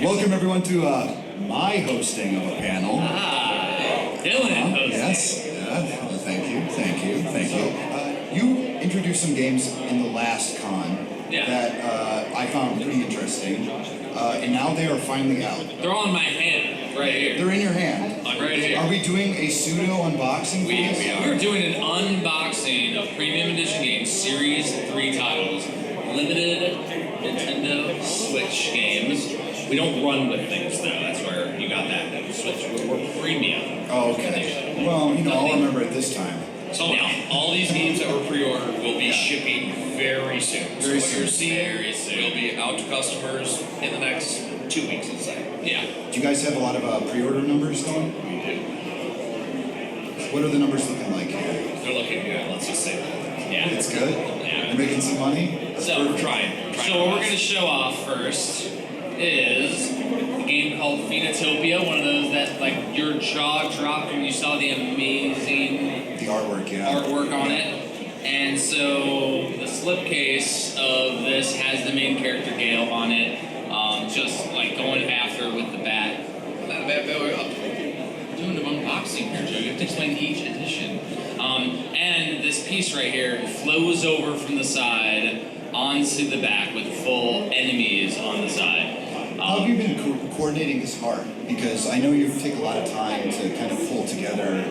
Welcome everyone to my hosting of a panel. Dylan hosting. Yes. Thank you. You introduced some games in the last con that I found pretty interesting, and now they are finally out. They're on my hand, right here. They're in your hand. Right here. Are we doing a pseudo unboxing? We are. We're doing an unboxing of Premium Edition Games Series 3 titles. Limited Nintendo Switch games. We don't run with things, though. That's where you got that. Switch. We're premium. Oh, okay. Well, I'll remember it this time. So now, all these games that were pre-ordered will be shipping very soon. Very so what you're soon. seeing will be out to customers in the next 2 weeks, let's say. Yeah. Do you guys have a lot of pre-order numbers going? We do. What are the numbers looking like here? They're looking good, let's just say that. Yeah. It's good? Yeah. You're making some money? So We're trying. So what we're going to show off first is a game called Phenotopia, one of those that like your jaw dropped when you saw the amazing The artwork, yeah. artwork on it. And so the slipcase of this has the main character Gale on it, just like going after with the bat. Not a bad doing an unboxing here, Joe. You have to explain each edition. And this piece right here flows over from the side onto the back with full enemies on the side. How have you been coordinating this art? Because I know you take a lot of time to kind of pull together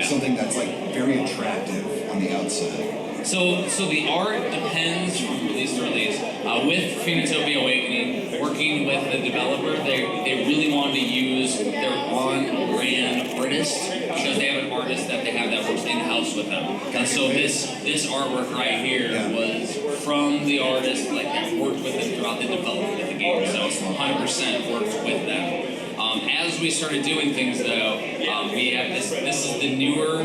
something that's like very attractive on the outside. So the art depends from release to release. With Phenotopia Awakening, working with the developer, they really wanted to use their on-brand artist because they have an artist that they have that works in-house with them. And so this artwork right here was from the artist that worked with them throughout the development of the game. So 100% worked with them. As we started doing things though, we have this is the newer,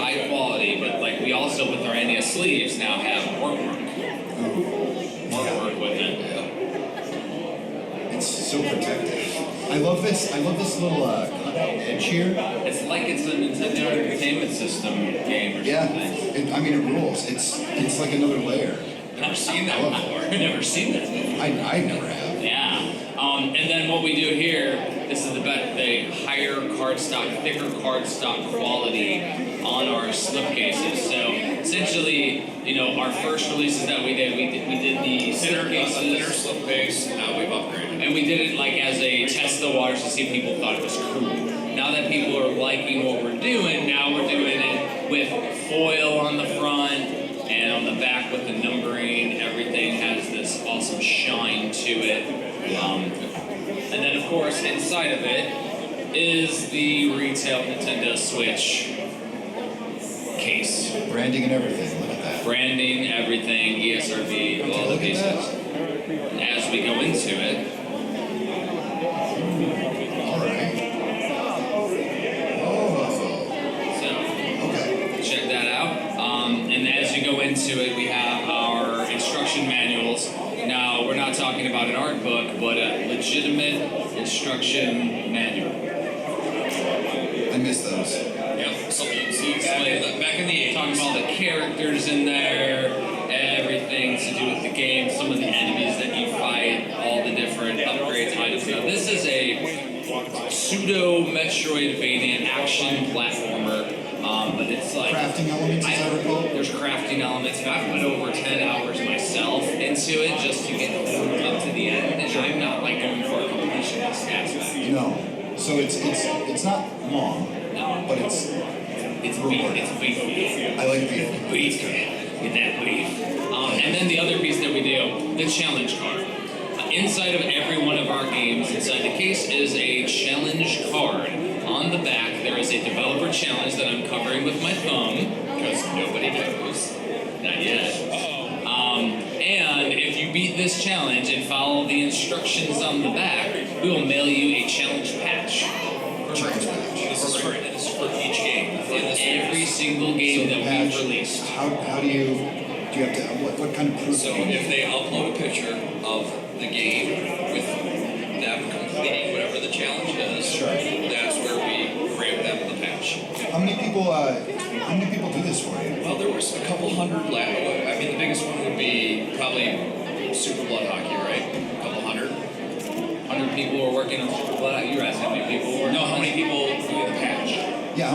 high quality, but we also with our NES sleeves now have artwork with it. It's so protective. I love this little edge here. It's like it's a Nintendo Entertainment System game or something. It rules. It's like another layer. Never seen that before. I've never seen that before. I never have. Yeah. And then what we do here, this is the higher cardstock, thicker cardstock quality on our slipcases. So essentially, our first releases that we did the Thinner slipcase, now we've upgraded. and we did it as a test the waters to see if people thought it was cool. Now that people are liking what we're doing, now we're doing it with foil on the front and on the back with the numbering. Everything has this awesome shine to it. And then, of course, inside of it is the retail Nintendo Switch case. Branding and everything. Look at that. Branding, everything, ESRB, all the Look at pieces. that. And as we go into it, All right. so Okay. check that out. And as you go into it, we have our instruction manuals. Now, we're not talking about an art book, but a legitimate instruction manual. I miss those. Yep, something you see back in the 80s. Talking about all the characters in there, everything to do with the game, some of the enemies that you fight, all the different upgrades, items. Now, this is a pseudo Metroidvania action platformer. But it's Crafting elements, as I recall. There's crafting elements. I've put over 10 hours myself into it just to get up to the end, and I'm not going for a completionist aspect. No. So it's not long, but it's beef. It's beefy. I like beef. Beef. Get that beef. And then the other piece that we do, the challenge card. Inside of every one of our games, inside the case is a challenge card. On the back, there is a developer challenge that I'm covering with my thumb, because nobody knows. Not yet. And if you beat this challenge and follow the instructions on the back, we will mail you a challenge patch. This is for each game. For every single game that we've released. How do you have to, what kind of proof? So if they upload a picture of the game with them completing whatever the challenge is, that's where we grab them the patch. How many people do this for you? Well, there was a couple hundred I mean, the biggest one would be probably Super Blood Hockey, right? A couple hundred. 100 people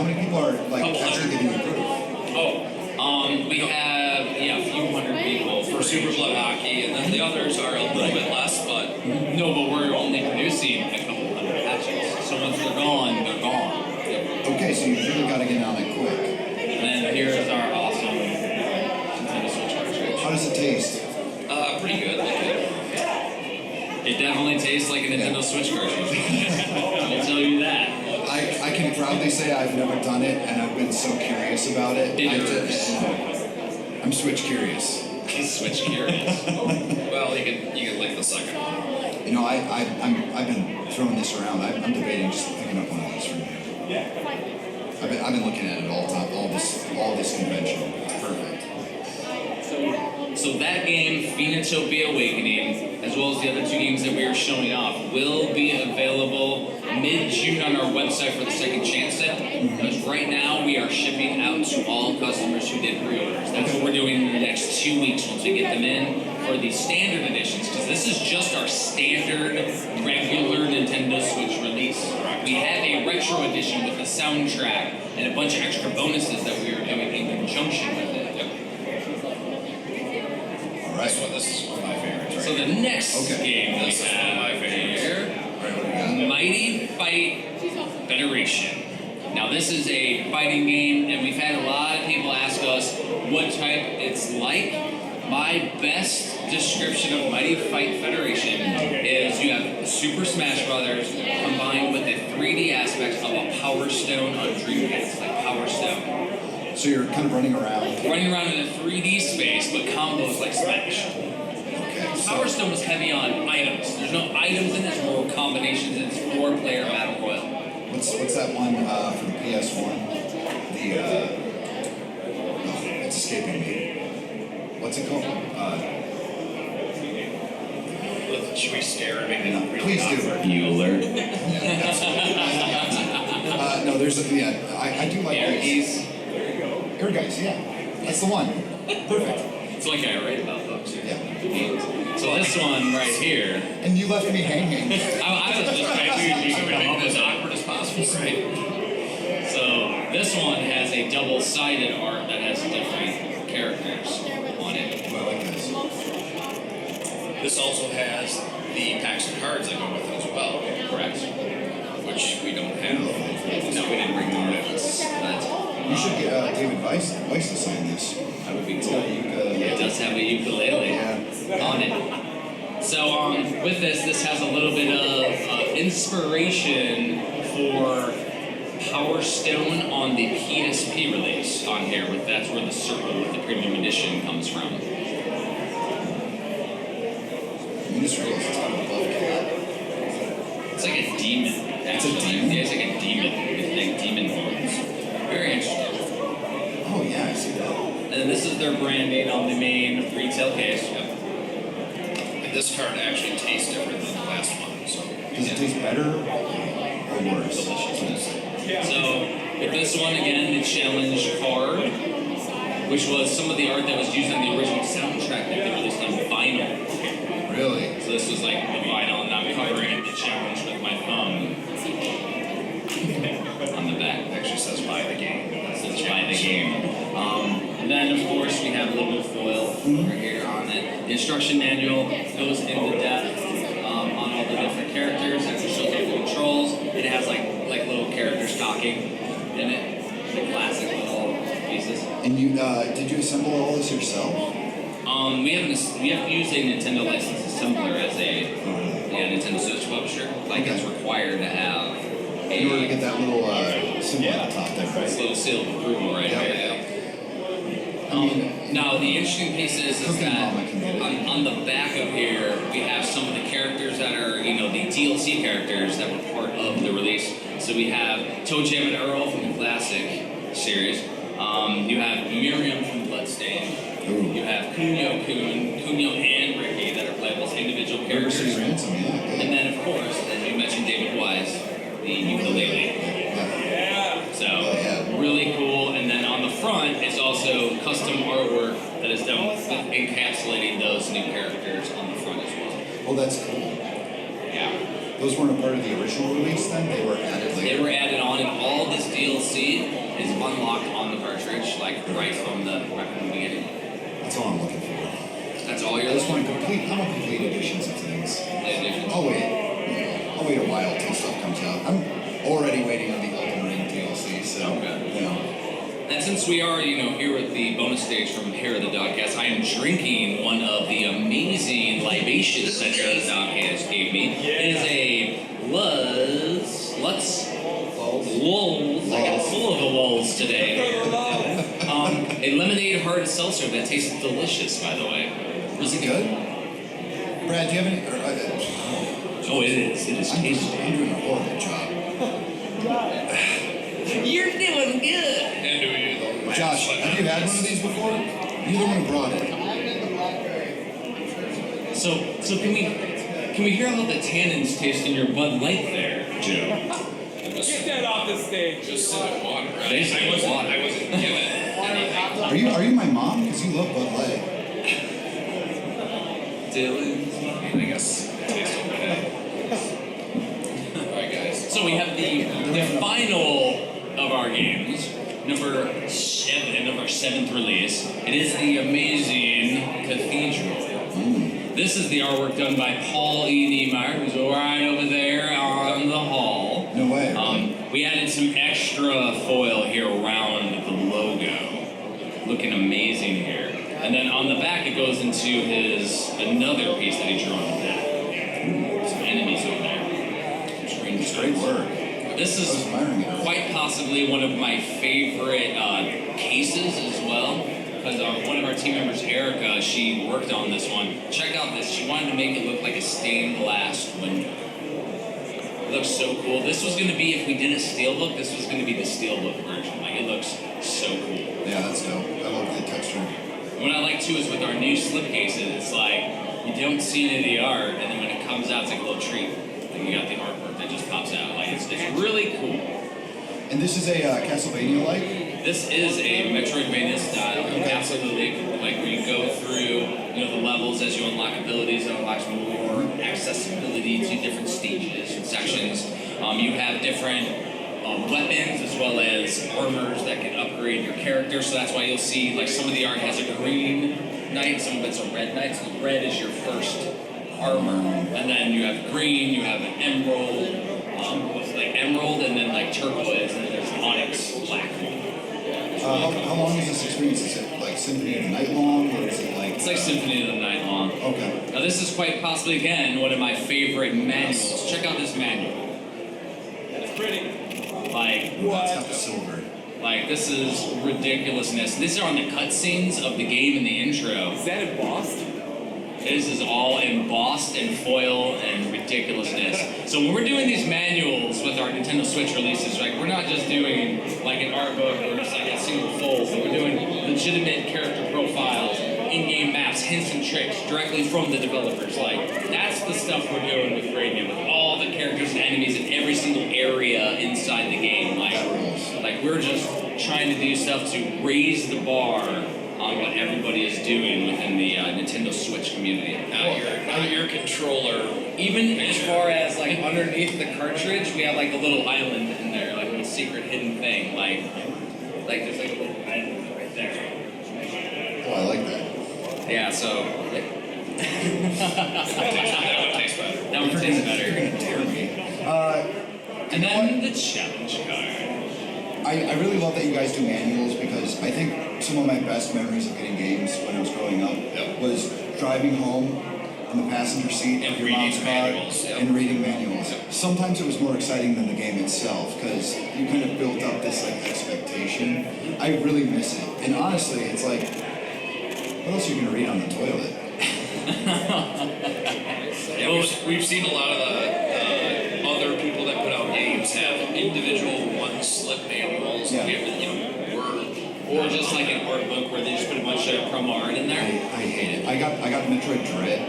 how many people are like Couple actually hundred. getting approved? We have a few hundred people For Super Blood Hockey, and then the others are a little bit less, but No, but we're only producing a couple hundred patches. So once they're gone, they're gone. Okay, so you really got to get on it quick. And then here's our awesome Nintendo Switch cartridge. How does it taste? pretty good. Like it. It definitely tastes like a Nintendo Switch cartridge. I will tell you that. I can proudly say I've never done it, and I've been so curious about it. I'm Switch curious. He's Switch curious. Well, you can like the second one. You know, I've been throwing this around. I'm debating just picking up one of these from you. I've been looking at it all this convention. Perfect. So that game, Phenotopia Awakening, as well as the other two games that we are showing off, will be available mid-June on our website for the second chance sale. Because right now we are shipping out to all customers who did pre-orders. That's what we're doing in the next 2 weeks once we get them in for the standard editions. Because this is just our standard, regular Nintendo Switch release. We have a retro edition with a soundtrack and a bunch of extra bonuses that we are doing in conjunction with it. This is one of my favorites. Right? So the next game we This is one of my have favorites. here, Mighty Fight Federation. Now this is a fighting game, and we've had a lot of people ask us what type it's like. My best description of Mighty Fight Federation is you have Super Smash Brothers combined with the 3D aspects of a Power Stone on Dreamcast, like Power Stone. So you're kind of running around. Running around in a 3D space, but combos like Smash. Okay. Power Stone was heavy on items. There's no items in this, more combinations. It's 4-player battle royal. What's that one for the PS1? It's escaping me. What's it called? Should we stare and make it really Please do. Bueller. No, there's I do like Airgeese. Air Guys, yeah. That's the one. Perfect. It's like I write about books. Yeah. So this one right here. And you left me hanging. I was just trying to make it as awkward as possible, right? So this one has a double-sided art that has different characters on it. Well, I like this. This also has the packs of cards that go with it as well, Correct. which we don't have. No, we didn't bring more with us. But You should get David Weiss to sign this. that would be It's cool. got a ukulele. It does have a ukulele on it. So with this has a little bit of inspiration for Power Stone on the PSP release on here. That's where the circle with the premium edition comes from. I mean, this really is a ton of buff cat. It's like a demon. It's a demon? Yeah, it's like a demon with like demon horns. Very interesting. Oh yeah, I see that. And then this is their branding on the main retail case. And this card actually tastes different than the last one, so Does it taste better or worse? So with this one again, the challenge card, which was some of the art that was used on the original soundtrack that they released on vinyl. Really? So this was like the vinyl, and I'm covering the challenge with my thumb on the back. it actually says buy the game. That's the buy the game. And then of course we have a little bit of foil over here on it. The instruction manual goes into depth on all the different characters. It shows off the controls. It has like little characters talking in it. The classic little pieces. And you did you assemble all this yourself? We have used a Nintendo licensed assembler as a Nintendo Switch publisher. Like it's required to have In order to get that little symbol at the top there, this right? little seal of approval right Yeah. here. Now the interesting piece is Cooking that Mama can get it. on the back of here we have some of the characters that are the DLC characters that were part of the release. So we have Toe Jam and Earl from the classic series. You have Miriam from Bloodstained. Ooh. You have Kunio and Ricky that are playable as individual River City characters. Ransom, yeah. And then of course, as you mentioned, David Wise, the ukulele. Yeah. So really cool. And then on the front, it's also custom artwork that is done with encapsulating those new characters on the front as well. Oh, that's cool. Yeah. those weren't a part of the original release then? They were added later? They were added on, and all this DLC is unlocked on the cartridge, like right from the beginning. That's all I'm looking for. That's all you're I just looking want for? complete editions of things. Editions. I'll wait a while till stuff comes out. I'm already waiting on the Elden Ring DLC, so, you know. And since we are, here with the bonus stage from here at the Dogcast, I am drinking one of the amazing libations that here at the Dogcast gave me. It is a Lutz. Wolves. I got full of the wolves today. A lemonade hard seltzer that tastes delicious, by the way. Was it good? Brad, do you have any? Oh, it is. It is tasty. I'm doing a horrible job. You're doing good. And do you the Josh, have you had one of these before? You're the one who brought it. So can we hear how the tannins taste in your Bud Light there, Joe? Get that off the stage. Just sip of water, right? Basically I wasn't water. given anything. Are you my mom? Because you love Bud Light. Dylan. I guess it tastes okay. Alright, guys. So we have the final of our games, number 7 of our 7th release. It is the Amazing Cathedral. This is the artwork done by Paul E. Niemeyer, who's right over there on the hall. No way. We added some extra foil here around the logo. Looking amazing here. And then on the back it goes into another piece that he drew on the back. Some enemies over there. It's great work. This I was is admiring it. quite possibly one of my favorite cases as well. Because one of our team members, Erica, she worked on this one. Check out this. She wanted to make it look like a stained glass window. It looks so cool. This was going to be, if we did a steelbook, this was going to be the steelbook version. Like, it looks so cool. Yeah, that's dope. I love the texture. What I like, too, is with our new slipcases, it's like, you don't see any of the art, and then when it comes out, it's like a little treat. Like, you got the artwork that just pops out. Like, it's really cool. And this is a Castlevania Light? This is a Metroidvania style, absolutely, like where you go through, the levels as you unlock abilities, it unlocks more accessibility to different stages and sections. You have different weapons as well as armors that can upgrade your character, so that's why you'll see, like, some of the art has a green knight, some of it's a red knight, so red is your first armor, and then you have green, you have an emerald, emerald, and then like turquoise, and then there's an onyx black one. How long is this experience? Is it like Symphony of the Night long, or is it like... It's like Symphony of the Night long. Okay. Now this is quite possibly, again, one of my favorite manuals. Check out this manual. That's pretty. Like, It's got the silver. like this is ridiculousness. These are on the cutscenes of the game in the intro. Is that embossed? This is all embossed and foil and ridiculousness. So when we're doing these manuals with our Nintendo Switch releases, like, we're not just doing like an art book or just like a single fold, but we're doing legitimate character profiles, in-game maps, hints and tricks directly from the developers. Like, that's the stuff we're doing with Radiant, with all the characters and enemies in every single area inside the game. Like we're just trying to do stuff to raise the bar on what everybody is doing within the Nintendo Switch community. Not your controller. Even as far as like underneath the cartridge, we have like a little island in there, like a little secret hidden thing. Like there's like a little island right there. Oh, I like that. Yeah, so That would taste better. that would taste better. You're gonna dare me. And then the challenge card. I really love that you guys do manuals, because I think some of my best memories of getting games when I was growing up was driving home in the passenger seat And of your reading mom's car manuals, and reading manuals. Sometimes it was more exciting than the game itself, because you kind of built up this like expectation. I really miss it. And honestly, it's like, what else are you gonna read on the toilet? Yeah, we've seen a lot of the other people that put out games have individual one-slip manuals. Yeah. We have, Word. Or just like an art book where they just put a bunch of promo art in there. I hate it. I got Metroid Dread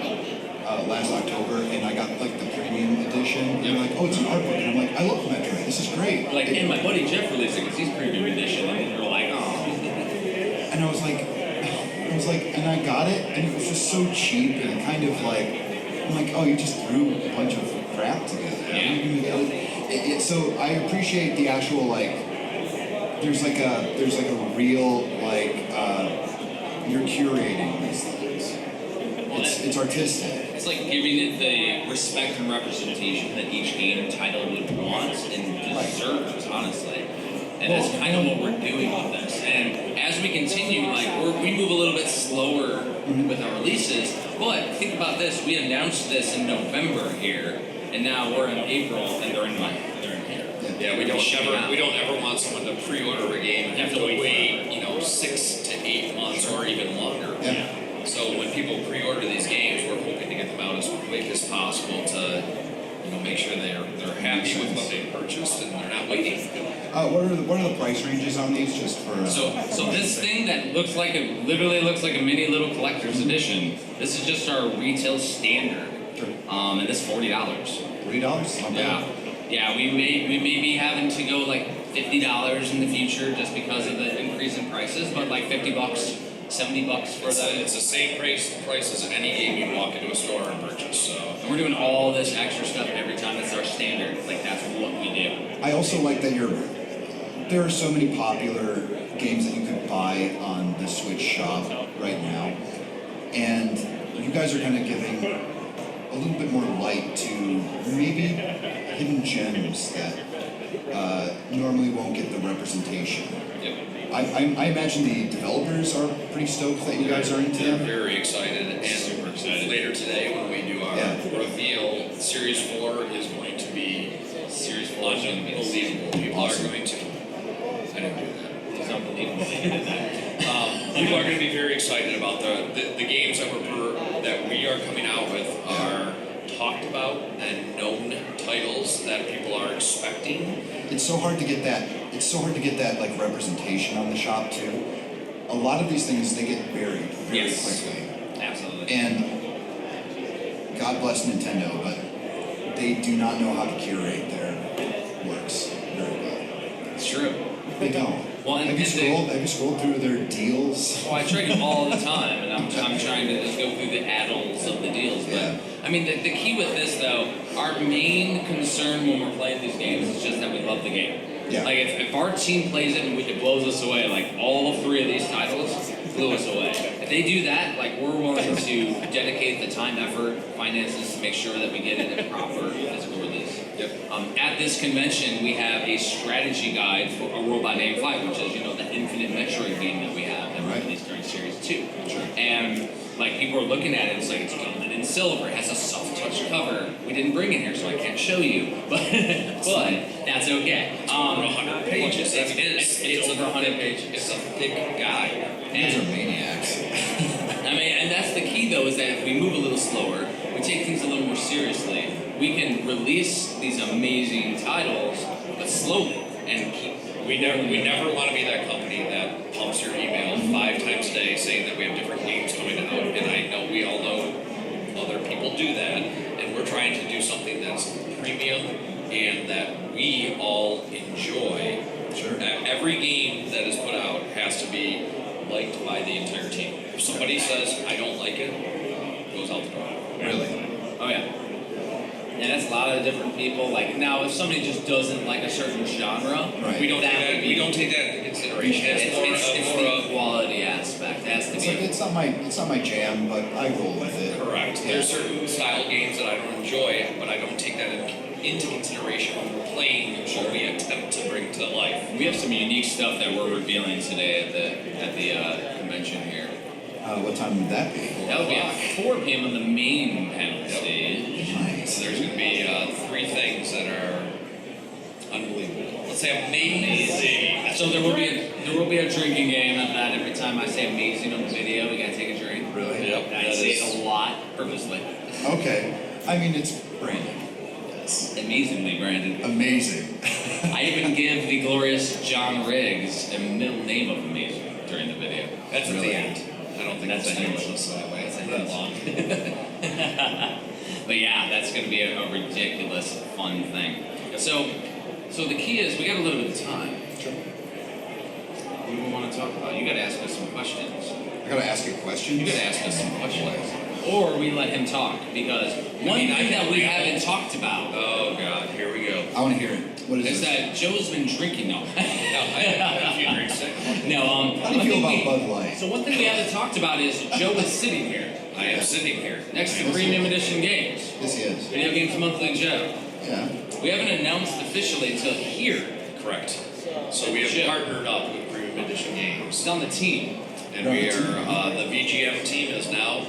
last October, and I got like the premium edition. And they're like, oh, it's an art book, and I'm like, I love Metroid. This is great. Like, and my buddy Jeff released it because he's premium edition, and they're like, oh. And I was like, and I got it, and it was just so cheap, and kind of like, I'm like, oh, you just threw a bunch of crap together. So I appreciate the actual like. There's like a real like you're curating these things. It's artistic. It's like giving it the respect and representation that each game title would want and deserves, honestly. And that's kind of what we're doing with this. And as we continue, like we move a little bit slower with our releases. But think about this: we announced this in November here, and now we're in April, and they're in here. Yeah, we don't ever want someone to pre-order a game and have to wait, 6 to 8 months or even longer. Yeah. So when people pre-order these games, we're hoping to get them out as quick as possible to, make sure they're happy with what they purchased and they're not waiting. What are the price ranges on these? Just for so this thing that literally looks like a mini little collector's edition. This is just our retail standard. Sure. And this $40. $40? Yeah, we may be having to go like $50 in the future just because of the increase in prices, but like $50, $70 for It's the same price as any game you walk into a store and purchase. So and we're doing all this extra stuff every time. That's our standard. Like that's what we do. I also like that there are so many popular games that you could buy on the Switch shop right now, and you guys are kind of giving a little bit more light to maybe hidden gems that normally won't get the representation. Yep. I imagine the developers are pretty stoked that you guys are into They're them. very excited, and super excited. Later today when we do our reveal, Series 4 is going to be unbelievable. People are going to. I didn't do that. It's unbelievable that you did that. People are going to be very excited about the games that we are coming out with are talked about and known titles that people are expecting. It's so hard to get that. It's so hard to get that like representation on the shop too. A lot of these things they get buried very quickly. Absolutely. And God bless Nintendo, but they do not know how to curate their works very well. It's true. They don't. Well, have you scrolled through their deals? Well, I try to all the time, and I'm trying to just go through the add-ons of the deals. But I mean, the key with this though, our main concern when we're playing these games is just that we love the game. Yeah. Like if our team plays it and it blows us away, like all 3 of these titles blew us away. If they do that, like we're willing to dedicate the time, effort, finances to make sure that we get it in proper physical release. Yep. At this convention, we have a strategy guide for A Robot Named Flight, which is the Infinite Metroid game that we have that we released during Series 2. Sure. And like people are looking at it, it's like it's gilded in silver. It has a soft touch cover. We didn't bring it here, so I can't show you, but that's okay. Over 100 pages. It's over 100 pages. It's a thick guide. These are maniacs. I mean, and that's the key though, is that if we move a little slower, we take things a little more seriously, we can release these amazing titles, but slowly, and keep. We never want to be that company that pumps your email 5 times a day saying that we have different games coming out, and I know we all know other people do that, and we're trying to do something that's premium and that we all enjoy. Sure. Every game that is put out has to be liked by the entire team. If somebody says, I don't like it, it goes out the door. Really? Oh yeah. And that's a lot of different people. Like now, if somebody just doesn't like a certain genre, we don't take that into consideration. It's the quality aspect. It has to be. It's not my jam, but I roll with it. Correct. There's certain style games that I don't enjoy, but I don't take that into consideration when we're playing what we attempt to bring to life. We have some unique stuff that we're revealing today at the convention here. What time would that be? That would be at 4 p.m. on the main panel stage. Nice. So there's going to be 3 things that are unbelievable. Let's say amazing. So there will be a drinking game at that. Every time I say amazing on the video, we gotta take a drink. Really? Yep. I say it a lot purposely. Okay. I mean, it's branded. Yes. Amazingly branded. Amazing. I even give the glorious John Riggs a middle name of amazing during the video. That's at the end. I don't think That's it's a hint. that way. It's that long. But yeah, that's going to be a ridiculous, fun thing. So the key is we got a little bit of time. Sure. What do we want to talk about? You got to ask us some questions. I gotta ask you questions. You got to ask us some questions. or we let him talk. Because one thing that we haven't talked about Oh God, here we go. I want to hear it. What is is this? that Joe's been drinking. No. No, I have a few drinks today. No, How do you feel about Bud Light? So one thing we haven't talked about is Joe is sitting here I am sitting here. next to Premium Edition Games. Yes, he is. Video Games Monthly Joe. Yeah. We haven't announced officially until here. Correct. So we have Sure. partnered up with Premium Edition Games. He's on the team. And we are, the VGM team is now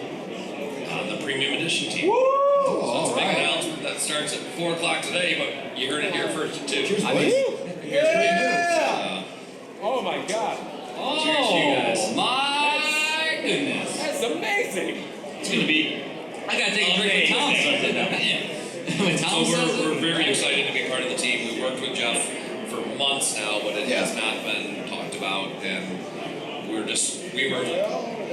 the Premium Edition team. Oh, So it's all a big right. announcement that starts at 4 o'clock today, but you heard it here first too. Cheers, I boys. mean, Here's great news. Oh my God. oh Cheers to you guys. my goodness. That's amazing. It's going to be. I gotta take a drink with Tom something. When So Tom says it, we're very excited to be part of the team. We worked with Jeff for months now, but it Yeah. has not been talked about, and we were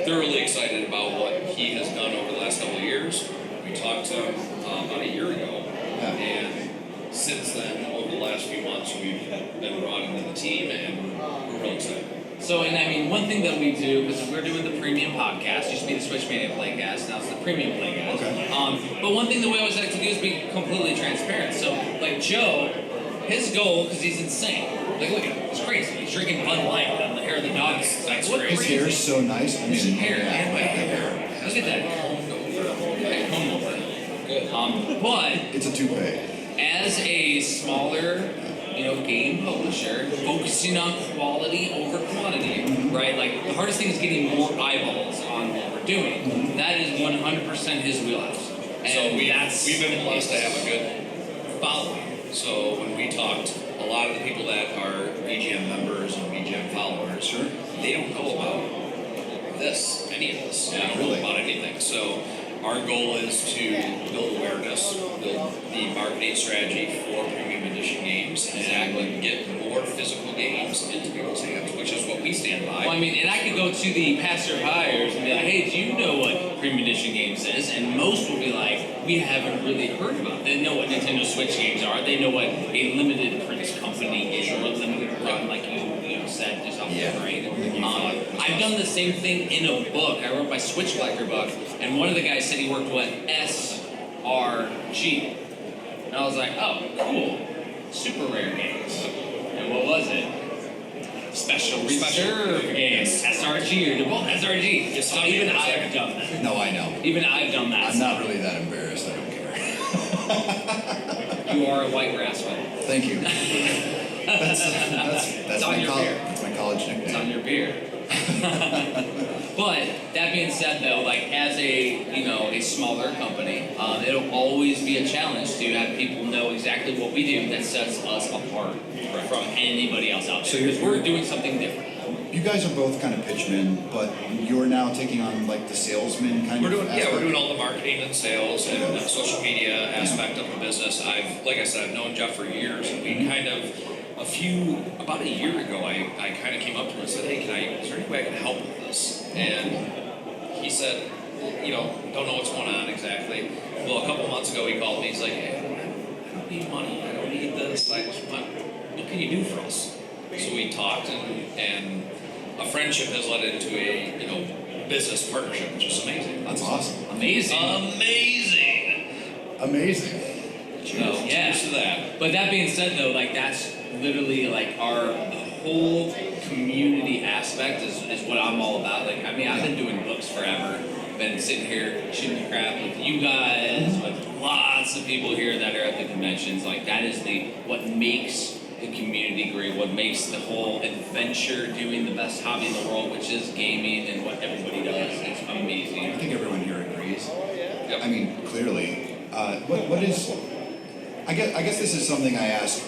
thoroughly excited about what he has done over the last couple of years. We talked to him about a year ago, Yeah. and since then, over the last few months, we've been brought into the team, and we're real excited. So, and I mean, one thing that we do, because we're doing the premium podcast, used to be the Switch Mania Playcast, now it's the premium Playcast. Okay. But one thing that we always like to do is be completely transparent. So, like Joe, his goal, because he's insane. Like, look at him, it's crazy. He's drinking Bud Light on the hair of the dog. That's What great. His hair is so nice. I His mean, hair, and my hair. Look at that. Comb over. But it's a toupee. as a smaller, game publisher, focusing on quality over quantity, right? Like, the hardest thing is getting more eyeballs on what we're doing. That is 100% his wheelhouse. So And we've been blessed to have a good following. So when we talked, a lot of the people that are VGM members and VGM followers, they don't know about any of this. They don't know about anything. So our goal is to build awareness, build the marketing strategy for Premium Edition games, and get more physical games into people's hands, which is what we stand by. Well, I mean, and I could go to the passerbyers and be like, hey, do you know what Premium Edition Games is? And most will be like, we haven't really heard about it. They know what Nintendo Switch games are. They know what a limited print company is, or a limited run, like you said, just off the brain. I've done the same thing in a book. I wrote my Switch Collector book, and one of the guys said he worked with SRG. And I was like, oh, cool. Super rare games. And what was it? Special Reserve games. SRG, or they're both SRG. Just So even I've done that. No, I know. Even I've done that. I'm not really that embarrassed. I don't care. You are a white rascal. Thank you. That's It's on my your college. beer. That's my college It's nickname. on your beer. But that being said, though, like as a smaller company, it'll always be a challenge to have people know exactly what we do that sets us apart from anybody else out there. So you're- because we're doing something different. You guys are both kind of pitchmen, but you're now taking on like the salesman kind We're of. doing aspect. we're doing all the marketing and sales and the social media aspect of the business. Like I said, I've known Jeff for years, and we kind of about a year ago, I kind of came up to him and said, hey, is there any way I can help with this? And he said, don't know what's going on exactly. Well, a couple months ago, he called me. He's like, hey, I don't need money. I don't need this. What can you do for us? So we talked, and a friendship has led into a business partnership, which is amazing. That's awesome. Amazing. Amazing. Oh, yeah. Cheers to that. But that being said, though, like that's literally like our whole community aspect is what I'm all about. Like, I mean, I've been doing books forever. Been sitting here shooting the crap with you guys, with lots of people here that are at the conventions. Like, that is what makes the community great, what makes the whole adventure doing the best hobby in the world, which is gaming, and what everybody does. It's amazing. I think everyone here agrees. Yep. I mean, clearly. What is? I guess this is something I ask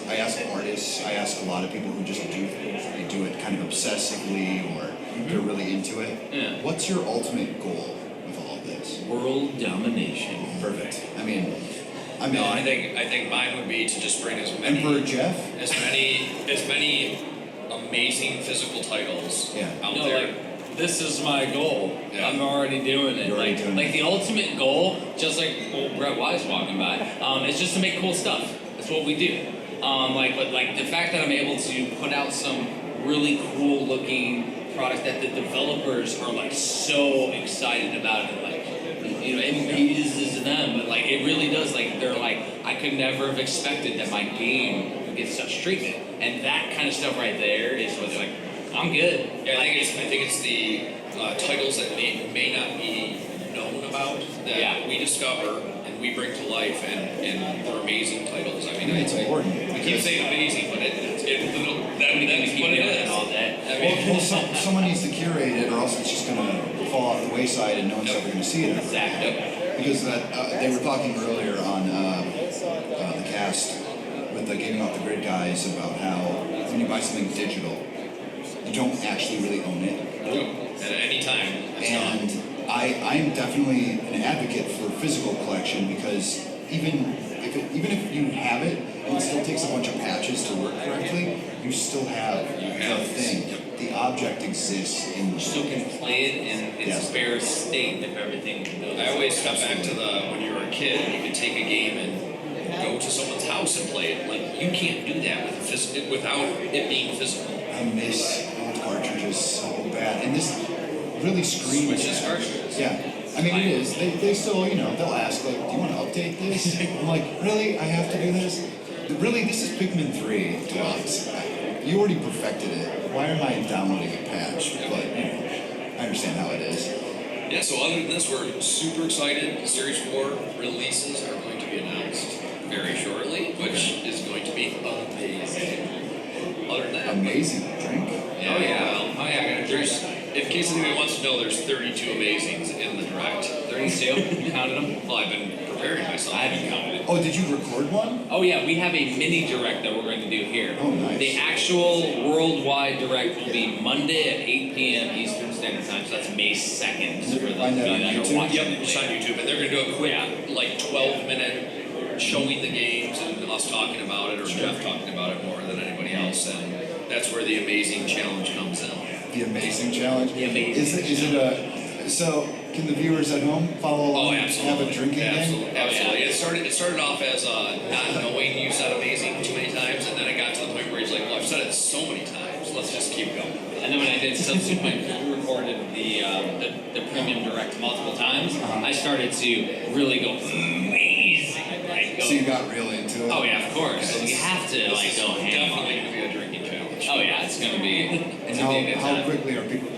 artists. I ask a lot of people who just do things. They do it kind of obsessively, or they're really into it. Yeah. What's your ultimate goal with all of this? World domination. Perfect. I mean, No, I think mine would be to just bring Emperor as Jeff. many amazing physical titles out No, there. like, this is my goal. Yeah. I'm already doing it. You're already doing like it. the ultimate goal, just like Brett Wise walking by, is just to make cool stuff. That's what we do. But the fact that I'm able to put out some really cool looking product that the developers are like so excited about, and like, he uses them, but like it really does. Like they're like, I could never have expected that my game would get such treatment, and that kind of stuff right there is what they're like. I'm good. Yeah, I think it's the titles that may not be known about that we discover and we bring to life, and they're amazing titles. I mean, it's important. We keep saying amazing, but that's what it is. All that. I mean, Well, someone needs to curate it, or else it's just going to fall off the wayside, and no one's ever going to see it. Exactly. Because they were talking earlier on the cast with the Gaming Off the Grid guys about how when you buy something digital, you don't actually really own it. Nope. At any time. And I'm definitely an advocate for physical collection, because even if you have it and it still takes a bunch of patches to work correctly, you still have the thing. Yep. The object exists in You still can play it in its spare state if everything goes. I always come back to when you were a kid, you could take a game and go to someone's house and play it. Like, you can't do that without it being physical. I miss old cartridges so bad, and this really screams. Switches cartridges. Yeah, I mean it is. They still, they'll ask like, "Do you want to update this?" I'm like, "Really? I have to do this? Really? This is Pikmin 3 Deluxe. You already perfected it. Why am I downloading a patch?" But I understand how it is. Yeah. So other than this, we're super excited. Series 4 releases are going to be announced very shortly, which is going to be amazing. Other than that, Amazing drink. Yeah, well, I got a juice. In case anyone wants to know, there's 32 amazings in the direct. 32? You counted them? Well, I've been preparing myself. I haven't counted it. Oh, did you record one? Oh yeah, we have a mini direct that we're going to do here. Oh, nice. The actual worldwide direct will be Monday at 8 p.m. Eastern Standard Time, so that's May 2nd. For those of Find that on you that are YouTube? watching Yep, it it's on later. YouTube, and they're going to do a quick, like 12-minute showing the games and us talking about it, or Jeff talking about it more than anybody else, and that's where the Amazing Challenge comes in. The Amazing Challenge. The Amazing Is it a? So can the viewers at home follow along? Oh, absolutely. Have a drinking game? Absolutely. It started off as not knowing you said amazing too many times, and then it got to the point where he's like, well, I've said it so many times, let's just keep going. And then when I did subsequent, we recorded the premium direct multiple times. I started to really go amazing. Like, go, So you got real into it. oh yeah, of course. You have to like go ham on Definitely it. going to be a drinking challenge. Oh yeah, it's gonna be. And It's gonna be a good how time. quickly are people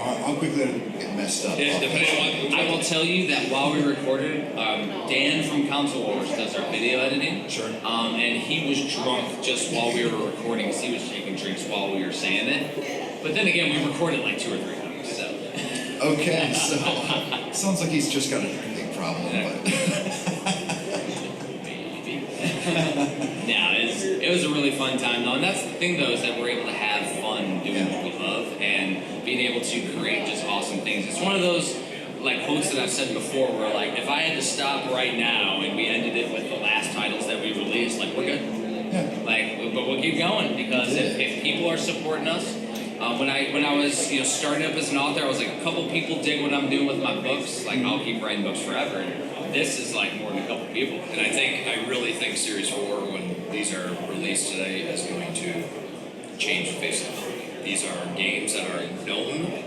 how quickly are they get messed up? Yeah, depending on I will tell you that while we recorded, Dan from Console Wars does our video editing. Sure. And he was drunk just while we were recording, because he was taking drinks while we were saying it. But then again, we recorded like 2 or 3 times, so. Okay, so sounds like he's just got a drinking problem. But Yeah, it was a really fun time though, and that's the thing though, is that we're able to have fun doing what we love and being able to create just awesome things. It's one of those like quotes that I've said before, where like if I had to stop right now and we ended it with the last titles that we released, like we're good. yeah. Like, but we'll keep going, because if people are supporting us, when I was starting up as an author, I was like, a couple people dig what I'm doing with my books, like I'll keep writing books forever. And this is like more than a couple people. And I really think Series 4, when these are released today, is going to change the face of the company. These are games that are known.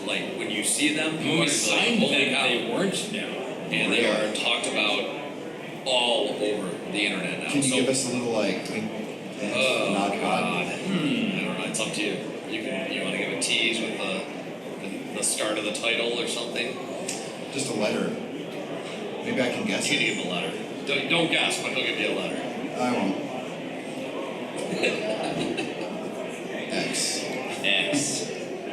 Like, when you see them, When we signed them, they weren't known. and they are talked about all over the internet now. Can you So- give us a little like Oh, nod? God. I don't know. It's up to you. You want to give a tease with the start of the title or something? Just a letter. Maybe I can guess You can it. give him a letter. Don't guess, but he'll give you a letter. I won't. X. X.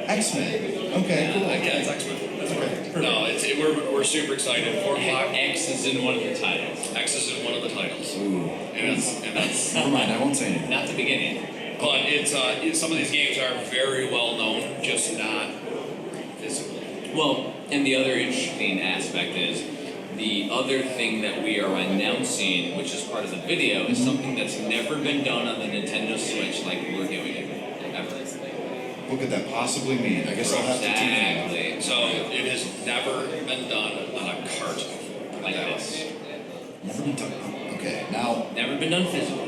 X-Men. Okay, cool. Yeah, it's X-Men. That's Okay, right. No, we're super excited. 4 o'clock. X is in one of the titles. X is in one of the titles, Ooh. and that's. Never mind, I won't say anything. Not the beginning. But some of these games are very well known, just not physically. Well, and the other interesting aspect is the other thing that we are announcing, which is part of the video, is something that's never been done on the Nintendo Switch like we're doing it ever. What could that possibly mean? I guess I'll have to tune in. Exactly. So it has never been done on a cart Like this. Never been done. Okay, now Never been done physically.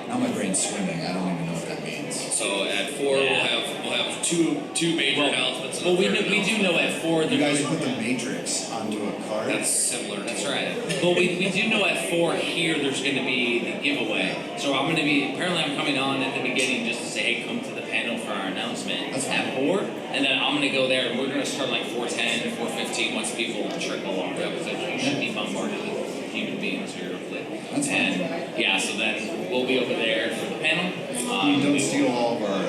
my brain's swimming. I don't even know what that means. So at 4 Yeah. we'll have two major announcements. And Well, a we third do know at 4 You guys there's put the Matrix onto a card. That's similar. That's right. But we do know at 4 here there's going to be the giveaway. So I'm coming on at the beginning just to say, hey, come to the panel for our announcement at 4. And then I'm going to go there and we're going to start like 4:10, 4:15 once people trickle on. Because you should be bombarded with human beings here. That's fine. And yeah, so then we'll be over there for the panel. Don't steal all of our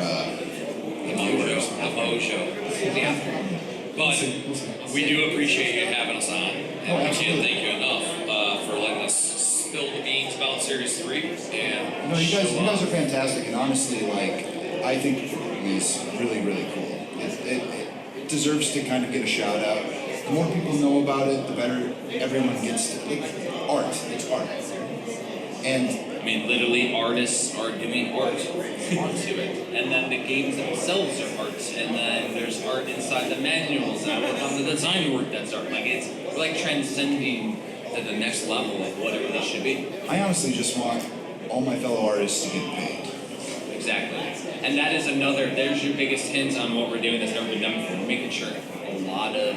viewers. The Mo Show. Yeah. But we do appreciate you having us on. And we can't thank you enough for letting us spill the beans about Series 3. And No, you guys are fantastic, and honestly, like, I think the program is really, really cool. It deserves to kind of get a shout out. The more people know about it, the better everyone gets to. Like, art, it's art. And I mean, literally, artists are doing art onto it. And then the games themselves are art. And then there's art inside the manuals. And I work on the design work that's art. Like, we're like transcending to the next level of whatever this should be. I honestly just want all my fellow artists to get paid. Exactly. And that is there's your biggest hint on what we're doing that's never been done before. We're making sure a lot of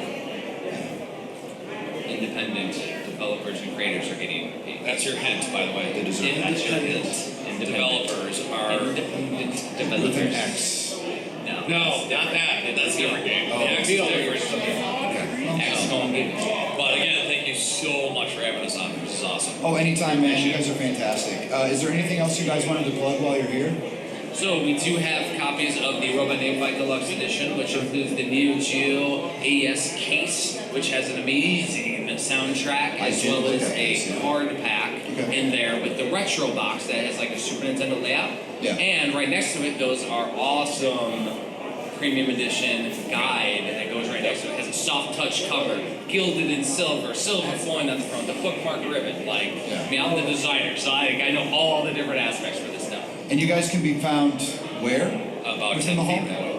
independent developers and creators are getting paid. that's your hint, by the way. They deserve it. That's your hint. Developers are... Independent With developers. an X. No. No, not that. That's a different game. Oh. The X is different. Okay. XCOM games. But again, thank you so much for having us on. This is awesome. Oh, anytime, man. You guys are fantastic. Is there anything else you guys wanted to plug while you're here? So we do have copies of the Robot Name Fight Deluxe Edition, which includes the Neo Geo AES case, which has an amazing soundtrack, as well as a card pack in there with the retro box that has like a Super Nintendo layout. Yeah. And right next to it goes our awesome premium edition guide that goes right next to it. It has a soft touch cover, gilded in silver foil on the front, the bookmark ribbon. Like, I mean, I'm the designer, so I know all the different aspects for this stuff. And you guys can be found where? About Within 10 the hall? feet that way.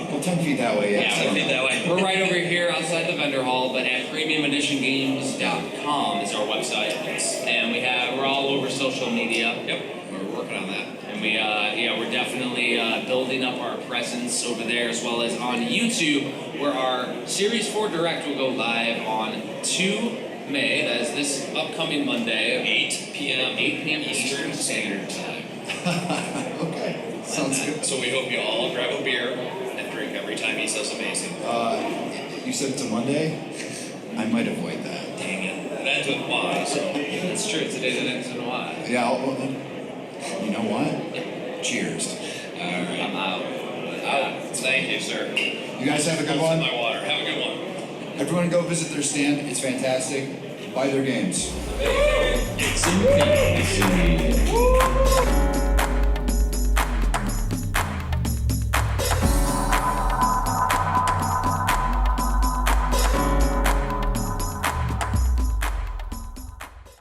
Well, 10 feet that way, yeah. Yeah, 10 feet that way. We're right over here outside the vendor hall, but at premiumeditiongames.com is our website. And we're all over social media. Yep, we're working on that. And we're definitely building up our presence over there, as well as on YouTube, where our Series 4 Direct will go live on 2 May. That is this upcoming Monday, 8 p.m. Eastern Standard Time. Okay, sounds good. So we hope you all grab a beer and drink every time he says amazing. You said it's a Monday? I might avoid that. Dang it. That's with Y, so... That's true. Today's an X and a Y. Yeah, you know what? Cheers. Alright. I'm out. Thank you, sir. You guys have a good Go one. for my water. Have a good one. Everyone go visit their stand. It's fantastic. Buy their games. It's amazing.